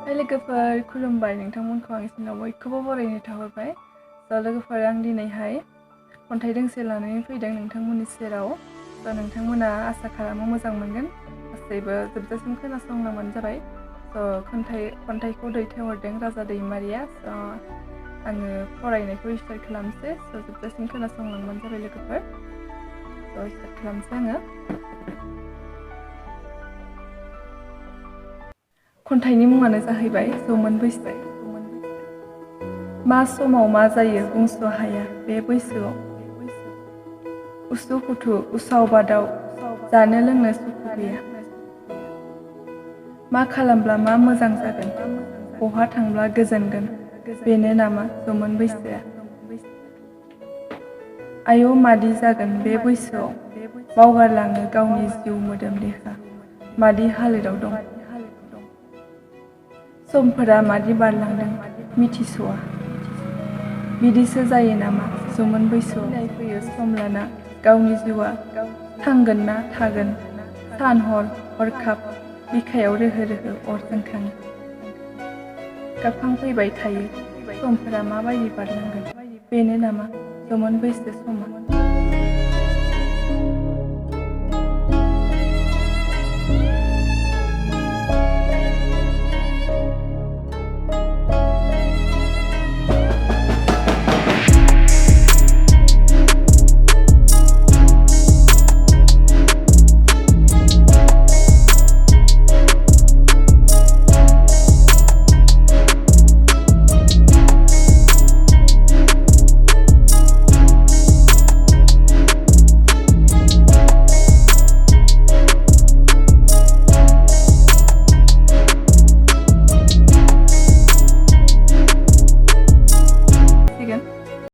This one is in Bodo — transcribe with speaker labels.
Speaker 1: लोगोफोर खुलुमबाय नोंथांमोनखौ आं इसिनाव बयखौबो बरायनो थाहरबाय। लोगोफोर आं दिनैहाय खन्थाइ दोंसे लानानै फैदों नोंथांमोननि सेराव। नोंथांमोना आसा खालामो मोजां मोनगोन। गासैबो जोबजासिम खोनासंलांबानो जाबाय। खन्थाइखौ दैथायहरदों राजा दैमारिया। आङो फरायनायखौ स्टार्ट खालामसै। जोबजासिम खोनासंलांबानो जाबाय लोगोफोर। स्टार्ट खालामसै आङो। खन्थाइनि मुङानो जाहैबाय जौमोन बैसो। मा समाव मा जायो बुंस' हाया बे बैसोआव। उसु खुथु उसाव बादाव जानो लोंनो सुखु गैया। मा खालामब्ला मा मोजां जागोन, बहा थांब्ला गोजोनगोन, बेनो नामा जौमोन बैसोआ। आयौ मादि जागोन बे बैसोआव, बावगारलाङो गावनि जिउ मोदोम देहा, मादि हालोदाव दं। समफोरा मादि बारलांदों मिथिस'आ। बिदिसो जायो नामा जौमोन बैसोआव। फैयो सम लाना गावनि जिउआ थांगोन ना थागोन, सान हर हरखाब बिखायाव रोहो रोहो अर जोंखाङो। गाबखांफैबाय थायो समफोरा माबायदि बारलांगोन, बेनो नामा जौमोन बैसो समा।